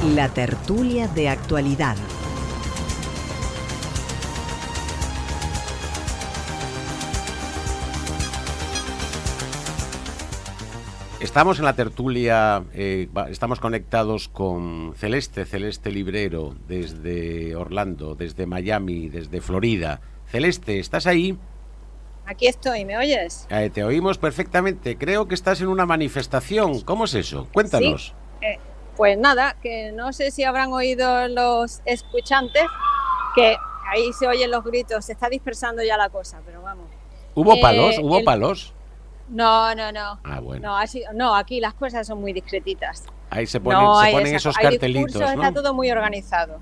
La tertulia de actualidad. Estamos en la tertulia, estamos conectados con Celeste Librero, desde Orlando, desde Miami, desde Florida. Celeste, ¿estás ahí? Aquí estoy, ¿me oyes? Te oímos perfectamente. Creo que estás en una manifestación. ¿Cómo es eso? Cuéntanos. Sí, pues nada, que no sé si habrán oído los escuchantes, que ahí se oyen los gritos, se está dispersando ya la cosa, pero vamos. ¿Hubo palos? ¿Hubo palos? No. Ah, bueno. No, aquí las cosas son muy discretitas. Ahí se ponen esos cartelitos, discursos, ¿no? Está todo muy organizado.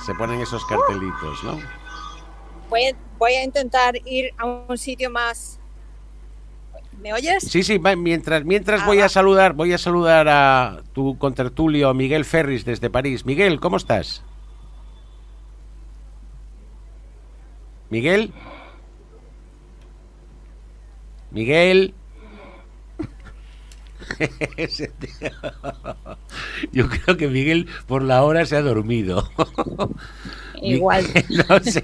Se ponen esos cartelitos, ¿no? Voy a intentar ir a un sitio más. ¿Me oyes? Sí, mientras voy a saludar a tu contertulio Miguel Ferris desde París. Miguel, ¿cómo estás? Miguel. Yo creo que Miguel por la hora se ha dormido. Igual. No sé.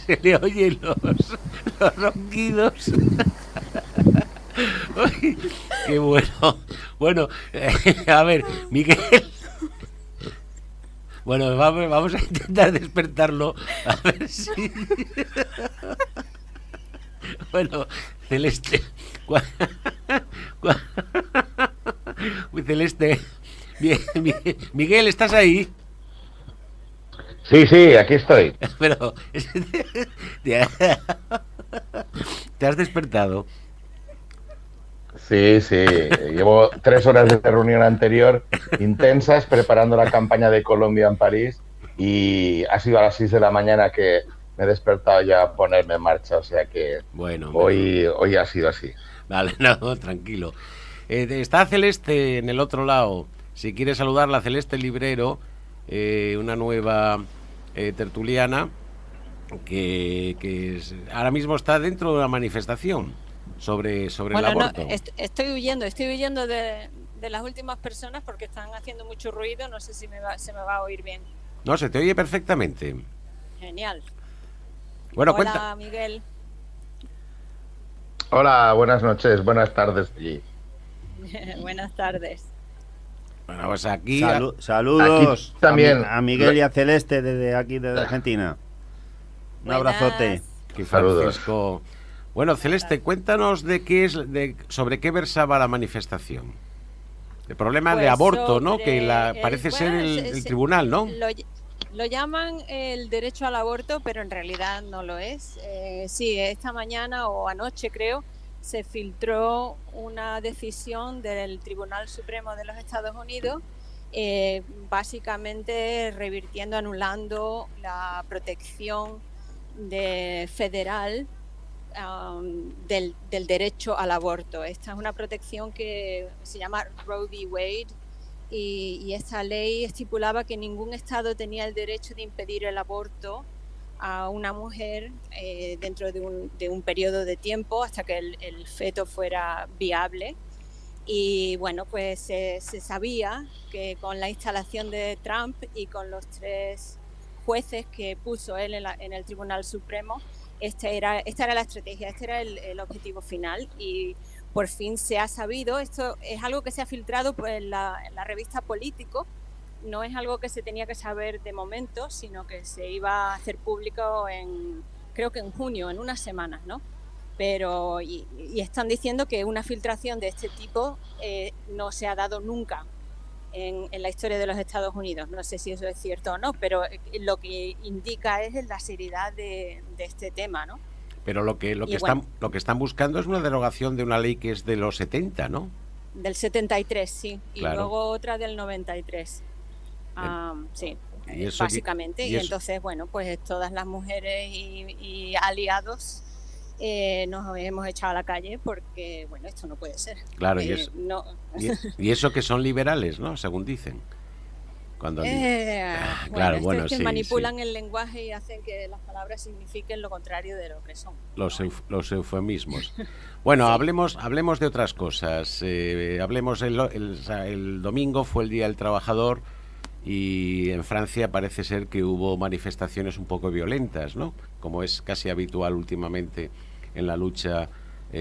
Se le oyen los ronquidos. Uy, qué bueno. Bueno, a ver, Miguel. Bueno, vamos a intentar despertarlo. A ver si. Bueno, Celeste. Celeste. Miguel, ¿estás ahí? Sí, aquí estoy. Pero. ¿Te has despertado? Sí. Llevo 3 horas de reunión anterior intensas preparando la campaña de Colombia en París y ha sido a las 6 de la mañana que me he despertado ya a ponerme en marcha. O sea que bueno, hoy ha sido así. Vale, no, tranquilo. Está Celeste en el otro lado. Si quieres saludarla, Celeste Librero, una nueva tertuliana que ahora mismo está dentro de una manifestación sobre el aborto. No, estoy huyendo de las últimas personas porque están haciendo mucho ruido. No sé si se me va a oír bien. No, se te oye perfectamente. Genial. Bueno, hola, cuenta. Miguel. Hola, buenas noches, buenas tardes allí. Buenas tardes. Bueno, pues aquí... Saludos aquí también a Miguel y a Celeste desde aquí, desde Argentina. Un abrazote. Que Francisco. Bueno, Celeste, cuéntanos sobre qué versaba la manifestación. El problema de aborto, ¿no? Que parece ser el tribunal, ¿no? Lo llaman el derecho al aborto, pero en realidad no lo es. Sí, esta mañana o anoche creo se filtró una decisión del Tribunal Supremo de los Estados Unidos, básicamente anulando la protección federal del derecho al aborto. Esta es una protección que se llama Roe v. Wade y esta ley estipulaba que ningún estado tenía el derecho de impedir el aborto a una mujer dentro de un periodo de tiempo hasta que el feto fuera viable. Y bueno, pues se sabía que con la instalación de Trump y con los 3 jueces que puso él en el Tribunal Supremo, esta era la estrategia, este era el objetivo final y por fin se ha sabido. Esto es algo que se ha filtrado en la revista Político, no es algo que se tenía que saber de momento, sino que se iba a hacer público creo que en junio, en unas semanas, ¿no? Pero y están diciendo que una filtración de este tipo no se ha dado nunca en la historia de los Estados Unidos. No sé si eso es cierto o no, pero lo que indica es la seriedad de este tema, ¿no? Pero lo que están buscando es una derogación de una ley que es de los 70, ¿no? Del 73, sí, claro. Y luego otra del 93. Sí, básicamente. Y entonces, bueno, pues todas las mujeres y aliados nos hemos echado a la calle porque, bueno, esto no puede ser. Claro, y eso que son liberales, ¿no? Según dicen. Cuando claro, bueno, es que sí, manipulan sí. el lenguaje y hacen que las palabras signifiquen lo contrario de lo que son. Los eufemismos. Bueno, Sí. hablemos de otras cosas. Hablemos el domingo fue el Día del Trabajador y en Francia parece ser que hubo manifestaciones un poco violentas, ¿no? Como es casi habitual últimamente en la lucha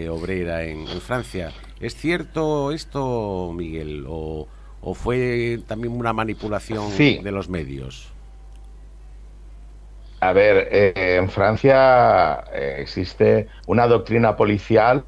obrera en Francia. ¿Es cierto esto, Miguel, o fue también una manipulación Sí, de los medios? a ver, en Francia existe una doctrina policial,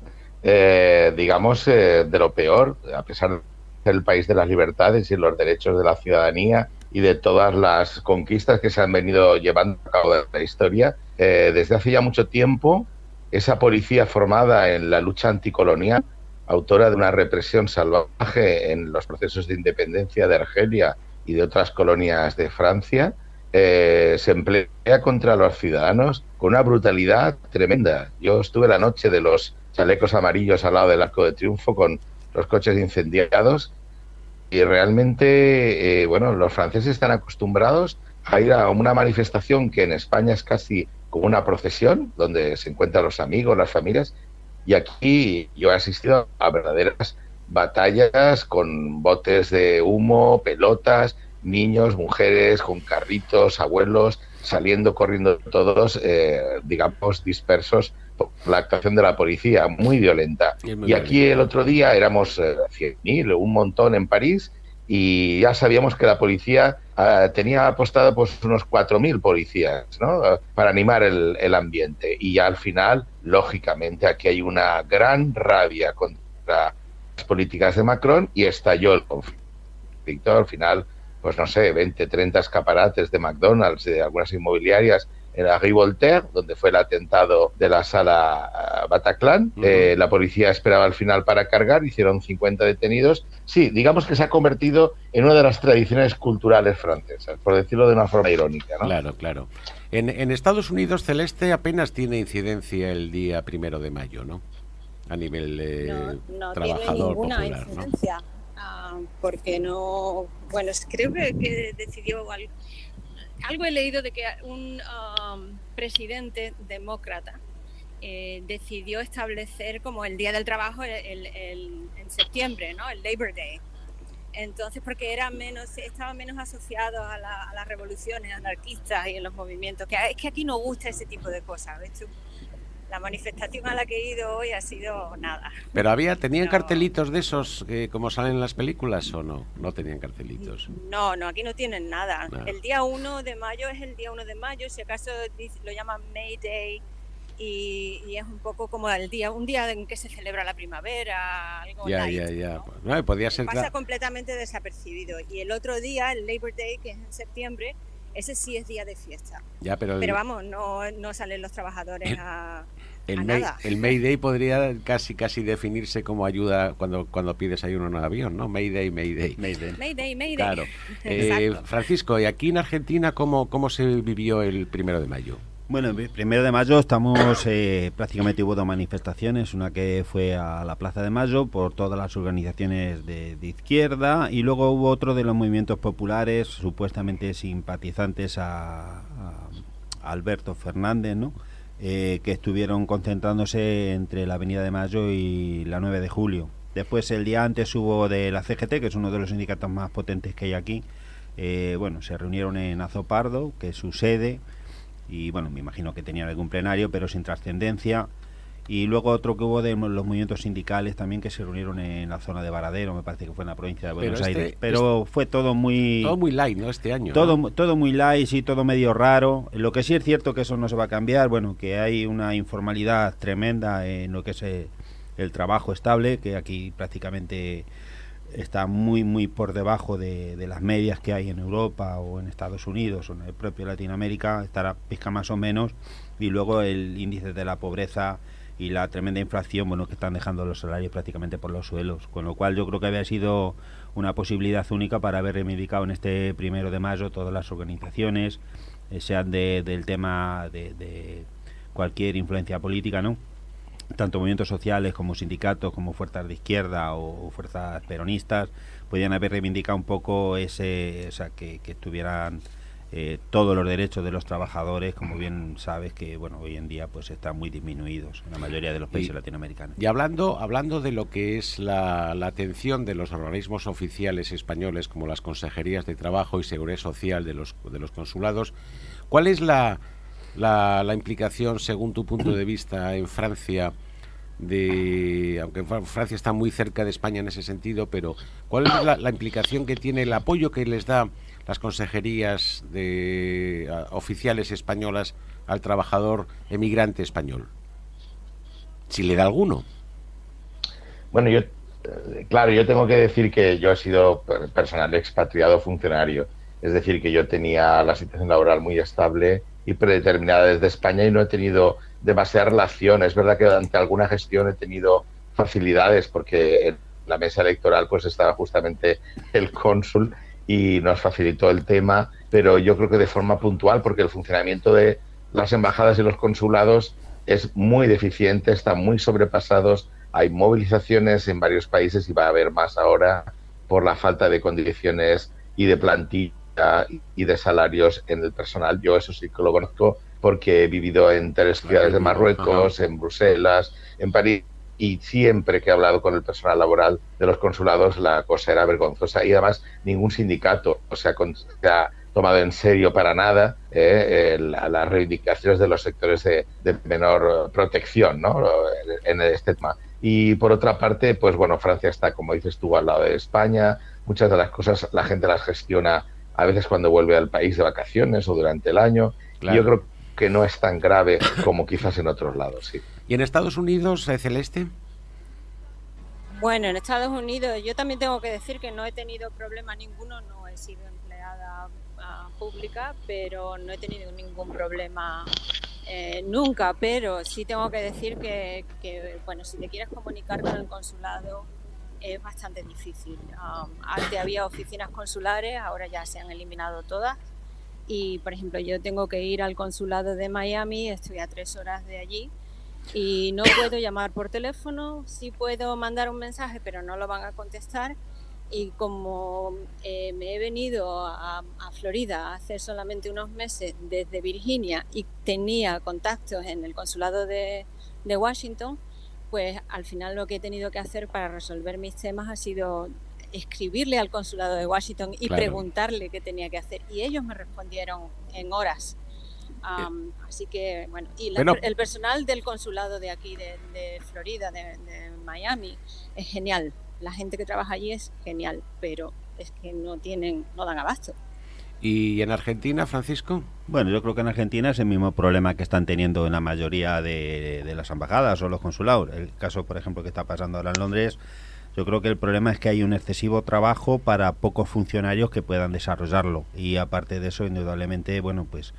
digamos, de lo peor, a pesar de ser el país de las libertades y los derechos de la ciudadanía y de todas las conquistas que se han venido llevando a cabo de la historia. Desde hace ya mucho tiempo, esa policía formada en la lucha anticolonial, autora de una represión salvaje en los procesos de independencia de Argelia y de otras colonias de Francia, se emplea contra los ciudadanos con una brutalidad tremenda. Yo estuve la noche de los chalecos amarillos al lado del Arco de Triunfo con los coches incendiados y realmente, bueno, los franceses están acostumbrados a ir a una manifestación que en España es casi como una procesión, donde se encuentran los amigos, las familias, y aquí yo he asistido a verdaderas batallas con botes de humo, pelotas, niños, mujeres, con carritos, abuelos, saliendo corriendo todos, digamos, dispersos por la actuación de la policía, muy violenta. Y aquí el otro día éramos 100.000, un montón en París, y ya sabíamos que la policía tenía apostado pues unos 4.000 policías, ¿no? Para animar el ambiente. Y ya al final, lógicamente, aquí hay una gran rabia contra las políticas de Macron y estalló el conflicto. Al final, pues no sé, 20, 30 escaparates de McDonald's, de algunas inmobiliarias en la Rue Voltaire, donde fue el atentado de la sala Bataclan. La policía esperaba al final para cargar, hicieron 50 detenidos. Sí, digamos que se ha convertido en una de las tradiciones culturales francesas, por decirlo de una forma irónica, ¿no? Claro, claro. En Estados Unidos, Celeste, apenas tiene incidencia el día 1 de mayo, ¿no? A nivel no trabajador tiene ninguna popular, incidencia, ¿no? Porque no, bueno, creo que decidió algo he leído de que un presidente demócrata decidió establecer como el Día del Trabajo en septiembre, ¿no? El Labor Day. Entonces, porque estaba menos asociado a las revoluciones anarquistas y en los movimientos, es que aquí no gusta ese tipo de cosas, ¿ves? La manifestación a la que he ido hoy ha sido nada. Pero ¿tenían cartelitos de esos como salen en las películas o no? No tenían cartelitos. No, aquí no tienen nada. El día 1 de mayo es el día 1 de mayo, si acaso lo llaman May Day, y es un poco como un día en que se celebra la primavera, algo light, ¿no? No, podía ser pasa completamente desapercibido. Y el otro día, el Labor Day, que es en septiembre, ese sí es día de fiesta. Ya, pero vamos, no salen los trabajadores a nada. El May Day podría casi definirse como ayuda cuando pides ayuno en un avión, ¿no? May Day. Claro. Francisco, ¿y aquí en Argentina cómo se vivió el 1 de mayo? Bueno, el 1 de mayo estamos, prácticamente hubo dos manifestaciones, una que fue a la Plaza de Mayo por todas las organizaciones de izquierda y luego hubo otro de los movimientos populares supuestamente simpatizantes a Alberto Fernández, ¿no? Que estuvieron concentrándose entre la Avenida de Mayo y la 9 de Julio. Después el día antes hubo de la CGT, que es uno de los sindicatos más potentes que hay aquí. Bueno, se reunieron en Azopardo, que es su sede, y bueno, me imagino que tenían algún plenario, pero sin trascendencia. Y luego otro que hubo de los movimientos sindicales también, que se reunieron en la zona de Varadero, me parece que fue en la provincia de Buenos Aires. Pero fue todo muy light, ¿no? Este año. Todo muy light, sí, todo medio raro. Lo que sí es cierto que eso no se va a cambiar, bueno, que hay una informalidad tremenda en lo que es el trabajo estable, que aquí prácticamente está muy por debajo de las medias que hay en Europa o en Estados Unidos o en el propio Latinoamérica, estará pizca más o menos, y luego el índice de la pobreza y la tremenda inflación, bueno, que están dejando los salarios prácticamente por los suelos, con lo cual yo creo que había sido una posibilidad única para haber reivindicado en este 1 de mayo todas las organizaciones, sean del tema de cualquier influencia política, ¿no? tanto movimientos sociales como sindicatos, como fuerzas de izquierda o fuerzas peronistas, podían haber reivindicado un poco ese, o sea, que tuvieran todos los derechos de los trabajadores, como bien sabes que bueno, hoy en día pues están muy disminuidos en la mayoría de los países latinoamericanos. Y hablando de lo que es la atención de los organismos oficiales españoles, como las consejerías de Trabajo y Seguridad Social de los consulados, ¿cuál es la implicación, según tu punto de vista, en Francia, aunque Francia está muy cerca de España en ese sentido, pero cuál es la implicación que tiene, el apoyo que les da las consejerías oficiales españolas al trabajador emigrante español? Si le da alguno. Bueno, yo tengo que decir que yo he sido personal expatriado funcionario, es decir, que yo tenía la situación laboral muy estable y predeterminada desde España y no he tenido demasiada relación. Es verdad que durante alguna gestión he tenido facilidades porque en la mesa electoral pues estaba justamente el cónsul y nos facilitó el tema, pero yo creo que de forma puntual, porque el funcionamiento de las embajadas y los consulados es muy deficiente, están muy sobrepasados, hay movilizaciones en varios países y va a haber más ahora por la falta de condiciones y de plantilla y de salarios en el personal. Yo eso sí que lo conozco porque he vivido en 3 ciudades de Marruecos, en Bruselas, en París, y siempre que he hablado con el personal laboral de los consulados la cosa era vergonzosa y además ningún sindicato se ha tomado en serio para nada las reivindicaciones de los sectores de menor protección, ¿no?, en este tema. Y por otra parte, pues bueno, Francia está, como dices tú, al lado de España. Muchas de las cosas la gente las gestiona a veces cuando vuelve al país de vacaciones o durante el año. Claro. Y yo creo que no es tan grave como quizás en otros lados, sí. ¿Y en Estados Unidos, Celeste? Bueno, en Estados Unidos yo también tengo que decir que no he tenido problema ninguno, no he sido empleada pública, pero no he tenido ningún problema nunca, pero sí tengo que decir que bueno, si te quieres comunicar con el consulado es bastante difícil. Antes había oficinas consulares, ahora ya se han eliminado todas. Y, por ejemplo, yo tengo que ir al consulado de Miami, estoy a 3 horas de allí y no puedo llamar por teléfono, sí puedo mandar un mensaje, pero no lo van a contestar. Y como me he venido a Florida hace solamente unos meses desde Virginia y tenía contactos en el consulado de Washington, pues al final lo que he tenido que hacer para resolver mis temas ha sido escribirle al consulado de Washington y preguntarle qué tenía que hacer, y ellos me respondieron en horas. Así que bueno, y el personal del consulado de aquí de Florida, de Miami, es genial. La gente que trabaja allí es genial, pero es que no dan abasto. ¿Y en Argentina, Francisco? Bueno, yo creo que en Argentina es el mismo problema que están teniendo en la mayoría de las embajadas o los consulados. El caso, por ejemplo, que está pasando ahora en Londres, yo creo que el problema es que hay un excesivo trabajo para pocos funcionarios que puedan desarrollarlo. Y aparte de eso, indudablemente, bueno, pues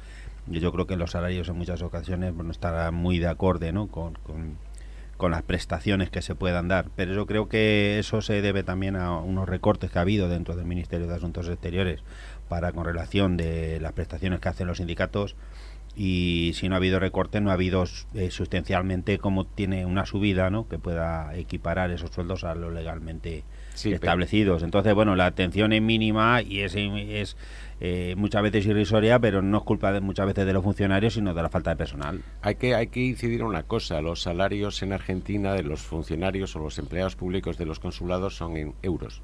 yo creo que los salarios en muchas ocasiones no estarán muy de acorde, ¿no?, con las prestaciones que se puedan dar. Pero yo creo que eso se debe también a unos recortes que ha habido dentro del Ministerio de Asuntos Exteriores con relación de las prestaciones que hacen los sindicatos, y si no ha habido recortes, no ha habido sustancialmente como tiene una subida, ¿no?, que pueda equiparar esos sueldos a los legalmente establecidos. Entonces, bueno, la atención es mínima y es muchas veces irrisoria, pero no es culpa muchas veces de los funcionarios, sino de la falta de personal. Hay que incidir en una cosa: los salarios en Argentina de los funcionarios o los empleados públicos de los consulados son en euros.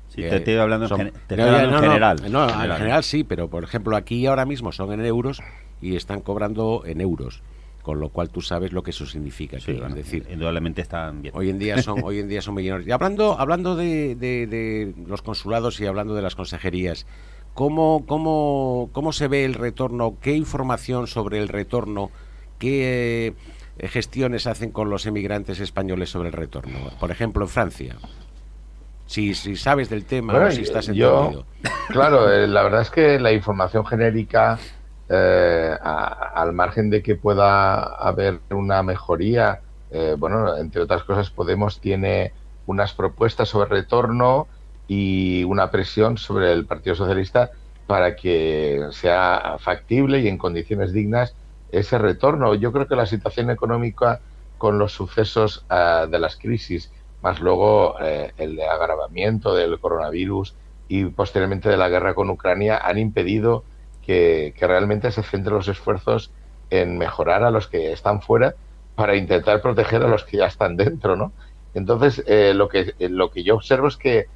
Sí, te estoy hablando en general. No, en general sí, pero por ejemplo aquí ahora mismo son en euros y están cobrando en euros, con lo cual tú sabes lo que eso significa. Sí, van a decir. Indudablemente están bien. Hoy en día son millonarios. Y hablando de los consulados y hablando de las consejerías, ¿cómo se ve el retorno? ¿Qué información sobre el retorno? ¿Qué gestiones hacen con los emigrantes españoles sobre el retorno? Por ejemplo, en Francia. Si sabes del tema, bueno, o si estás entendido. Claro, la verdad es que la información genérica, al margen de que pueda haber una mejoría, bueno, entre otras cosas, Podemos tiene unas propuestas sobre retorno y una presión sobre el Partido Socialista para que sea factible y en condiciones dignas ese retorno. Yo creo que la situación económica con los sucesos de las crisis, más luego el agravamiento del coronavirus y posteriormente de la guerra con Ucrania, han impedido que realmente se centren los esfuerzos en mejorar a los que están fuera para intentar proteger a los que ya están dentro, ¿no? Entonces, lo que yo observo es que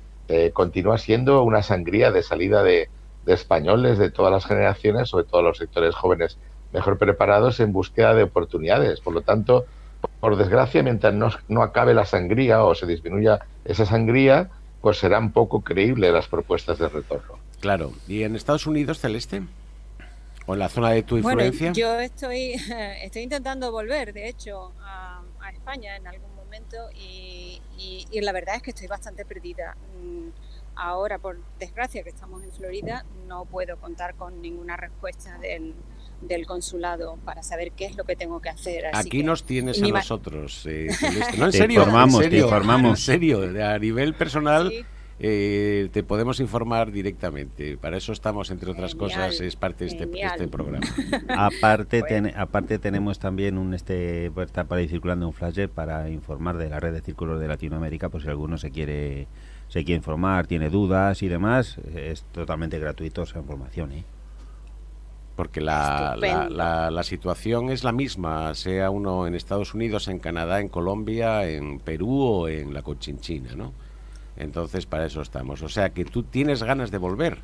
continúa siendo una sangría de salida de españoles de todas las generaciones, sobre todo los sectores jóvenes mejor preparados, en búsqueda de oportunidades. Por lo tanto, por desgracia, mientras no acabe la sangría o se disminuya esa sangría, pues serán poco creíbles las propuestas de retorno. Claro. ¿Y en Estados Unidos, Celeste? ¿O en la zona de tu influencia? Bueno, yo estoy intentando volver, de hecho, a España en algún momento y la verdad es que estoy bastante perdida. Ahora, por desgracia, que estamos en Florida, no puedo contar con ninguna respuesta del consulado para saber qué es lo que tengo que hacer. Así Aquí que, nos tienes a nosotros, Celeste. No, en te serio, informamos, en serio, te informamos. En serio, a nivel personal, sí. Te podemos informar directamente. Para eso estamos, entre otras cosas, es parte de este programa. Aparte, aparte tenemos también está por ahí circulando un flyer para informar de la red de círculos de Latinoamérica, por si alguno se quiere informar, tiene dudas y demás, es totalmente gratuito esa información, ¿eh? Porque la situación es la misma, sea uno en Estados Unidos, en Canadá, en Colombia, en Perú o en la Cochinchina, ¿no? Entonces, para eso estamos. O sea, que tú tienes ganas de volver.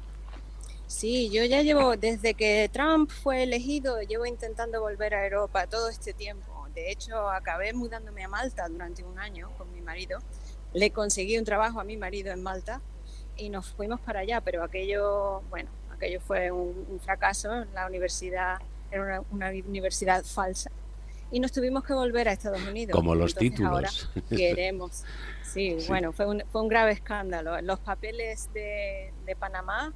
Sí, yo ya llevo, desde que Trump fue elegido, llevo intentando volver a Europa todo este tiempo. De hecho, acabé mudándome a Malta durante un año con mi marido. Le conseguí un trabajo a mi marido en Malta y nos fuimos para allá, pero aquello fue un fracaso. La universidad era una universidad falsa y nos tuvimos que volver a Estados Unidos. Como los Entonces, títulos. ahora queremos. Sí, bueno, fue un grave escándalo. Los papeles de Panamá,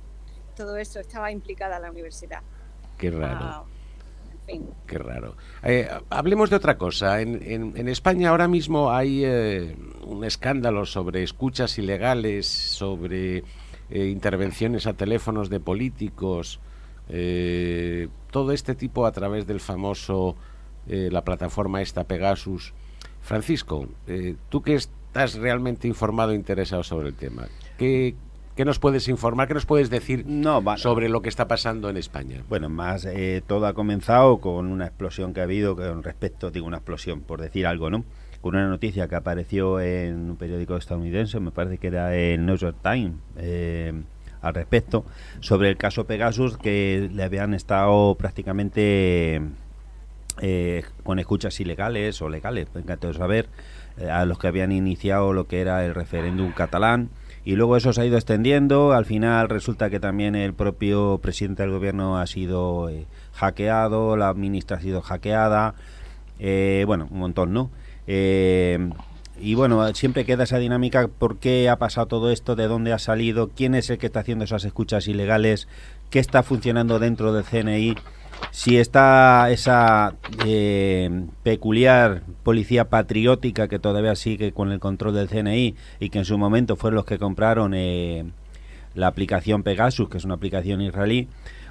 todo eso estaba implicada la universidad. Qué raro. En fin. Qué raro. Hablemos de otra cosa. En España ahora mismo hay un escándalo sobre escuchas ilegales, sobre intervenciones a teléfonos de políticos, todo este tipo a través del famoso, la plataforma esta Pegasus. Francisco, tú que estás realmente informado e interesado sobre el tema, ¿qué nos puedes informar? ¿Qué nos puedes decir sobre lo que está pasando en España? Bueno, más todo ha comenzado con una explosión que ha habido con respecto, digo una explosión, por decir algo, ¿no? Con una noticia que apareció en un periódico estadounidense, me parece que era el New York Times, al respecto, sobre el caso Pegasus, que le habían estado prácticamente con escuchas ilegales o legales, me encanta saber, a los que habían iniciado lo que era el referéndum catalán. Y luego eso se ha ido extendiendo. Al final resulta que también el propio presidente del gobierno ha sido hackeado, la ministra ha sido hackeada, bueno, un montón, ¿no? Y bueno, siempre queda esa dinámica: ¿por qué ha pasado todo esto? ¿De dónde ha salido? ¿Quién es el que está haciendo esas escuchas ilegales? ¿Qué está funcionando dentro del CNI? Si está esa peculiar policía patriótica que todavía sigue con el control del CNI y que en su momento fueron los que compraron la aplicación Pegasus, que es una aplicación israelí,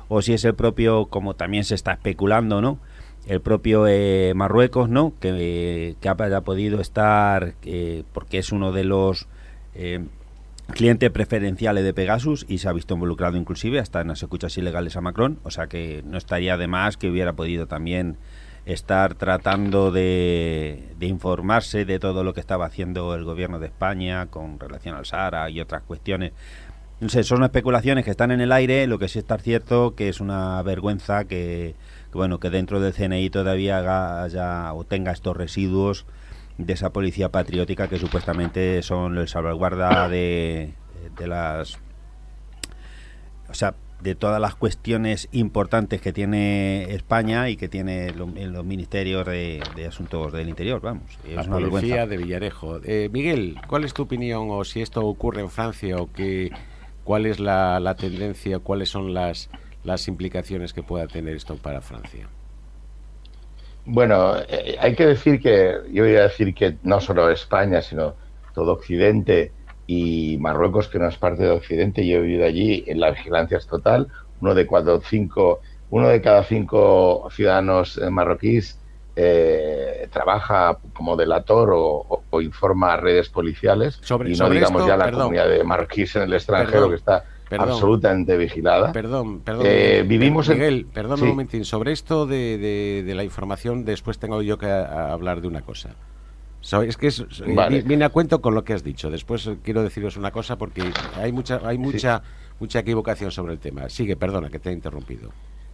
o si es el propio, como también se está especulando, ¿no?, el propio Marruecos, ¿no?, que haya podido estar, porque es uno de los clientes preferenciales de Pegasus y se ha visto involucrado inclusive hasta en las escuchas ilegales a Macron, o sea que no estaría de más que hubiera podido también estar tratando de informarse de todo lo que estaba haciendo el gobierno de España con relación al Sahara y otras cuestiones. No sé, son especulaciones que están en el aire. Lo que sí está cierto que es una vergüenza que dentro del CNI todavía haya o tenga estos residuos de esa policía patriótica que supuestamente son el salvaguarda de las, o sea, de todas las cuestiones importantes que tiene España y que tiene en los ministerios de asuntos del interior, vamos. Es la una policía vergüenza. de Villarejo. Miguel, ¿cuál es tu opinión, o si esto ocurre en Francia, o cuál es la tendencia, cuáles son las implicaciones que pueda tener esto para Francia? Bueno, hay que decir yo voy a decir que no solo España, sino todo Occidente y Marruecos, que no es parte de Occidente, yo he vivido allí, en la vigilancia es total. Uno de cada cinco ciudadanos marroquíes trabaja como delator o informa a redes policiales y no digamos ya la comunidad de marroquíes en el extranjero que está absolutamente vigilada. Perdón, vivimos Miguel, perdón un momentín. Sobre esto de la información, después tengo yo que hablar de una cosa. Es que viene a cuento con lo que has dicho. Después quiero deciros una cosa porque hay mucha equivocación sobre el tema. Sigue, perdona, que te he interrumpido.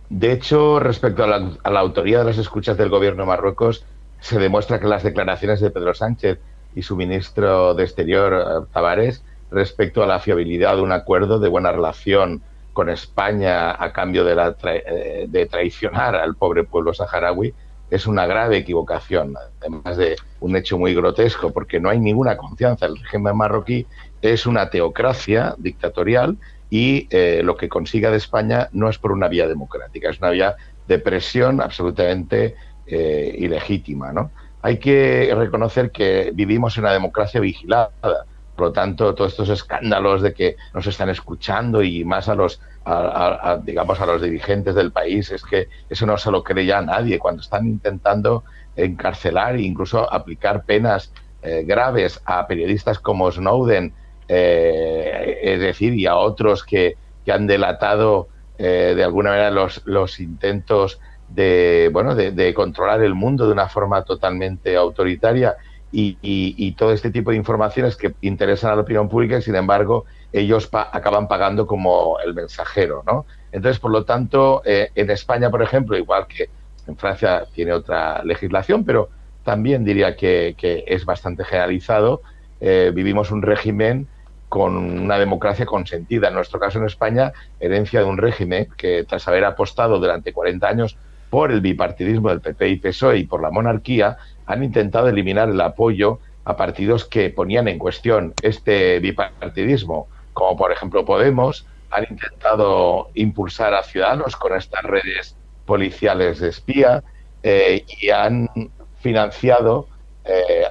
De hecho, respecto a la autoría de las escuchas del gobierno de Marruecos, se demuestra que las declaraciones de Pedro Sánchez y su ministro de Exterior, Tavares, respecto a la fiabilidad de un acuerdo de buena relación con España a cambio de traicionar al pobre pueblo saharaui, es una grave equivocación, además de un hecho muy grotesco, porque no hay ninguna confianza. El régimen marroquí es una teocracia dictatorial y lo que consiga de España no es por una vía democrática, es una vía de presión absolutamente ilegítima, ¿no? Hay que reconocer que vivimos en una democracia vigilada. Por lo tanto, todos estos escándalos de que nos están escuchando y más a los dirigentes del país, es que eso no se lo cree ya nadie. Cuando están intentando encarcelar e incluso aplicar penas graves a periodistas como Snowden, es decir, y a otros que han delatado de alguna manera los intentos de controlar el mundo de una forma totalmente autoritaria, y todo este tipo de informaciones que interesan a la opinión pública y, sin embargo, ellos acaban pagando como el mensajero, ¿no? Entonces, por lo tanto, en España, por ejemplo, igual que en Francia tiene otra legislación, pero también diría que es bastante generalizado, vivimos un régimen con una democracia consentida. En nuestro caso, en España, herencia de un régimen que, tras haber apostado durante 40 años por el bipartidismo del PP y PSOE y por la monarquía, han intentado eliminar el apoyo a partidos que ponían en cuestión este bipartidismo, como por ejemplo Podemos. Han intentado impulsar a Ciudadanos con estas redes policiales de espía y han financiado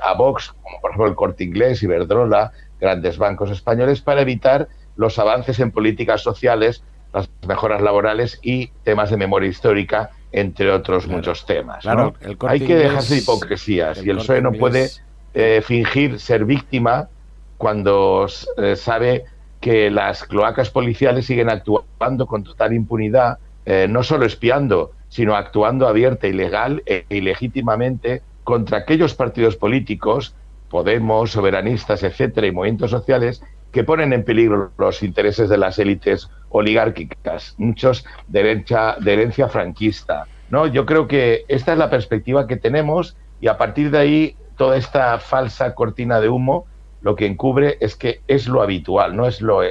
a Vox, como por ejemplo el Corte Inglés, Iberdrola, grandes bancos españoles, para evitar los avances en políticas sociales, las mejoras laborales y temas de memoria histórica, entre otros muchos temas, ¿no? Hay que dejarse de hipocresías y el PSOE no puede fingir ser víctima cuando sabe que las cloacas policiales siguen actuando con total impunidad, no solo espiando, sino actuando abierta, ilegal e ilegítimamente contra aquellos partidos políticos, Podemos, soberanistas, etcétera, y movimientos sociales que ponen en peligro los intereses de las élites oligárquicas, muchos de herencia franquista, ¿no? Yo creo que esta es la perspectiva que tenemos y a partir de ahí toda esta falsa cortina de humo lo que encubre es que es lo habitual, no es lo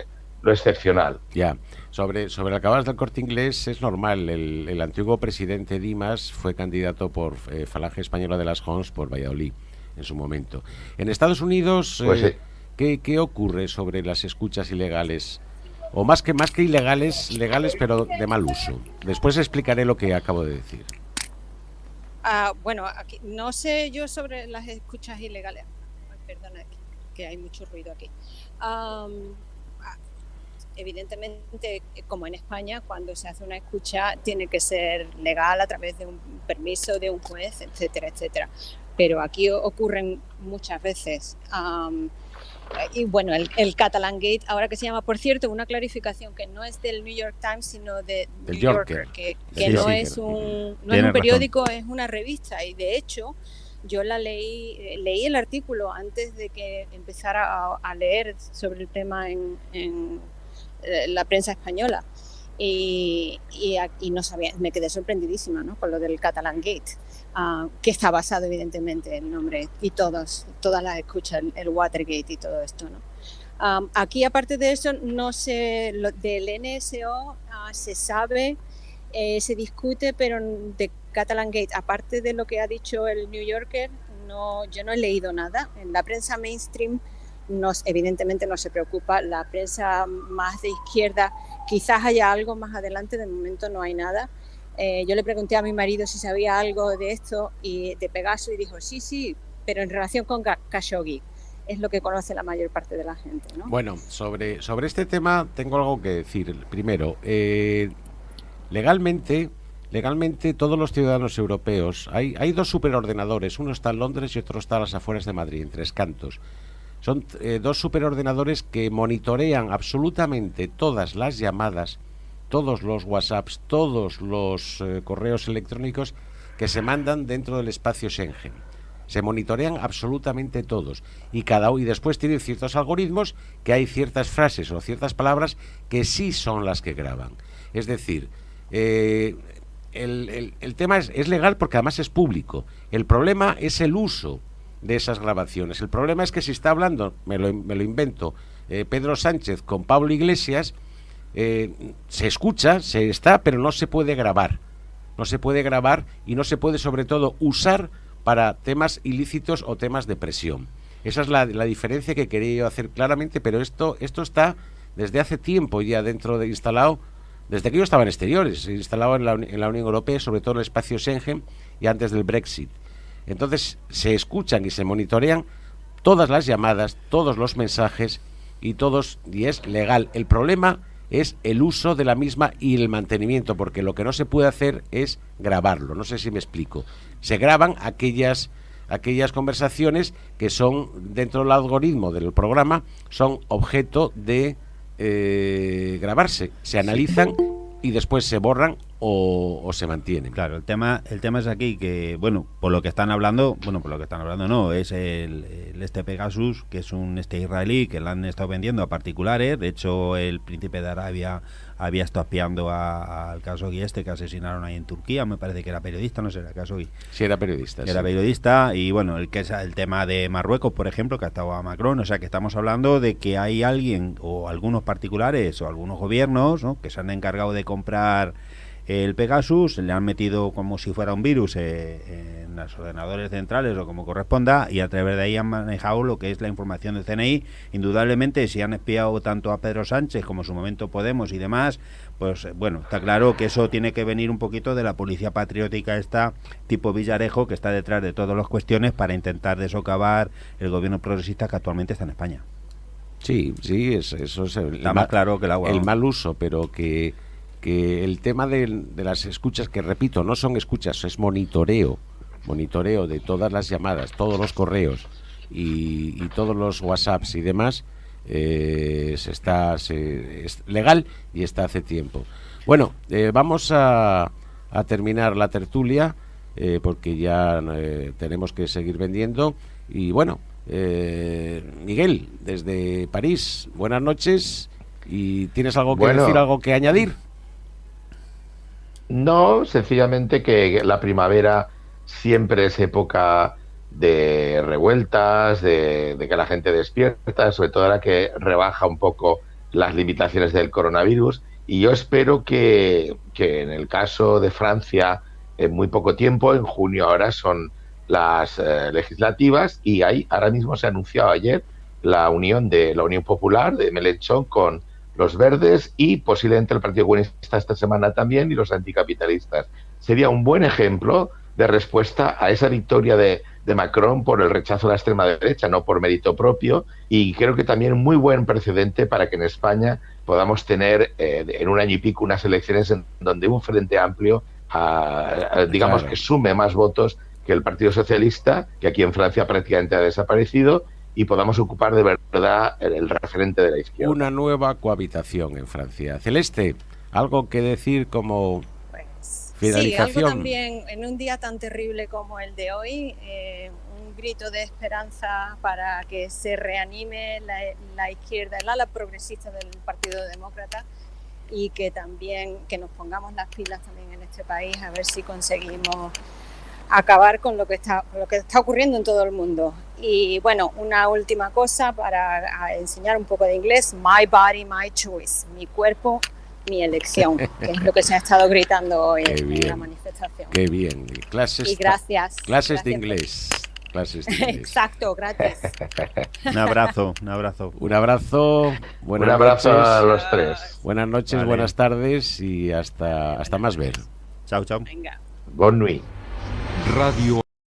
excepcional. Ya. Sobre lo que hablas del Corte Inglés, es normal. El antiguo presidente Dimas fue candidato por Falange Española de las Jons por Valladolid en su momento. En Estados Unidos, pues ¿qué ocurre sobre las escuchas ilegales? O más que ilegales, legales, pero de mal uso. Después explicaré lo que acabo de decir. Bueno, aquí, no sé yo sobre las escuchas ilegales. Perdona, que hay mucho ruido aquí. Evidentemente, como en España, cuando se hace una escucha tiene que ser legal a través de un permiso de un juez, etcétera, etcétera. Pero aquí ocurren muchas veces. Y bueno, el Catalan Gate, ahora que se llama, por cierto, una clarificación que no es del New York Times, sino de New Yorker, que no es un periódico, es una revista. Y de hecho, yo leí el artículo antes de que empezara a leer sobre el tema en la prensa española. Y no sabía, me quedé sorprendidísima, ¿no?, con lo del Catalan Gate, que está basado evidentemente en el nombre y todas las escuchas, el Watergate y todo esto, ¿no? Aquí, aparte de eso, no sé, lo del NSO se sabe, se discute, pero de Catalan Gate, aparte de lo que ha dicho el New Yorker, yo no he leído nada. En la prensa mainstream evidentemente no se preocupa. La prensa más de izquierda quizás haya algo más adelante, de momento no hay nada. Yo le pregunté a mi marido si sabía algo de esto y de Pegaso y dijo sí, pero en relación con Khashoggi, es lo que conoce la mayor parte de la gente, ¿no? Bueno, sobre este tema tengo algo que decir. Primero, legalmente legalmente todos los ciudadanos europeos, hay dos superordenadores, uno está en Londres y otro está a las afueras de Madrid, en Tres Cantos. Son dos superordenadores que monitorean absolutamente todas las llamadas, todos los WhatsApps, todos los correos electrónicos que se mandan dentro del espacio Schengen. Se monitorean absolutamente todos y después tienen ciertos algoritmos que hay ciertas frases o ciertas palabras que sí son las que graban. Es decir, el tema es legal porque además es público. El problema es el uso de esas grabaciones. El problema es que si está hablando, me lo invento, Pedro Sánchez con Pablo Iglesias, se escucha, pero no se puede grabar. No se puede grabar y no se puede sobre todo usar para temas ilícitos o temas de presión. Esa es la diferencia que quería yo hacer claramente, pero esto está desde hace tiempo ya instalado, desde que yo estaba en exteriores, instalado en la Unión Europea, sobre todo en el espacio Schengen y antes del Brexit. Entonces se escuchan y se monitorean todas las llamadas, todos los mensajes y es legal. El problema es el uso de la misma y el mantenimiento, porque lo que no se puede hacer es grabarlo. No sé si me explico. Se graban aquellas conversaciones que son, dentro del algoritmo del programa, son objeto de grabarse. Se analizan y después se borran o se mantienen. Claro, el tema es aquí que, por lo que están hablando no, es este Pegasus, que es un israelí que lo han estado vendiendo a particulares. De hecho, el príncipe de Arabia había estado espiando al Khashoggi que asesinaron ahí en Turquía. Me parece que era periodista, no sé, era Khashoggi. Sí, era periodista. Era periodista, y el tema de Marruecos, por ejemplo, que ha estado a Macron. O sea, que estamos hablando de que hay alguien, o algunos particulares, o algunos gobiernos, ¿no?, que se han encargado de comprar el Pegasus, le han metido como si fuera un virus en los ordenadores centrales o como corresponda, y a través de ahí han manejado lo que es la información del CNI. Indudablemente, si han espiado tanto a Pedro Sánchez como en su momento Podemos y demás, pues está claro que eso tiene que venir un poquito de la policía patriótica tipo Villarejo, que está detrás de todas las cuestiones para intentar desocavar el gobierno progresista que actualmente está en España. Sí, eso es más claro que el agua. El mal uso, pero que el tema de las escuchas, que repito, no son escuchas, es monitoreo de todas las llamadas, todos los correos y todos los WhatsApps y demás, es legal y está hace tiempo. Bueno, vamos a terminar la tertulia porque ya tenemos que seguir vendiendo. Y bueno, Miguel, desde París, buenas noches. ¿Y tienes algo que decir, algo que añadir? No, sencillamente que la primavera siempre es época de revueltas, de que la gente despierta, sobre todo ahora que rebaja un poco las limitaciones del coronavirus. Y yo espero que en el caso de Francia, en muy poco tiempo, en junio ahora son las legislativas, y ahora mismo se ha anunciado ayer la unión de la Unión Popular de Mélenchon con los verdes y posiblemente el Partido Comunista esta semana también, y los anticapitalistas. Sería un buen ejemplo de respuesta a esa victoria de Macron por el rechazo a la extrema derecha, no por mérito propio, y creo que también un muy buen precedente para que en España podamos tener en un año y pico unas elecciones en donde un frente amplio, digamos, claro, que sume más votos que el Partido Socialista, que aquí en Francia prácticamente ha desaparecido, y podamos ocupar de verdad el referente de la izquierda. Una nueva cohabitación en Francia. Celeste, ¿algo que decir como finalización? Sí, algo también, en un día tan terrible como el de hoy, un grito de esperanza para que se reanime la izquierda, el ala progresista del Partido Demócrata, y que también que nos pongamos las pilas también en este país, a ver si conseguimos acabar con lo que está ocurriendo en todo el mundo. Y bueno, una última cosa para enseñar un poco de inglés: my body, my choice, mi cuerpo, mi elección, que es lo que se ha estado gritando hoy en la manifestación. Qué bien. Y gracias. Clases de inglés. Clases de inglés. Exacto, gracias. Un abrazo. Un abrazo. Un abrazo a los tres. Buenas noches, vale. Buenas tardes y hasta más ver. Chao. Venga. Bonne nuit. Radio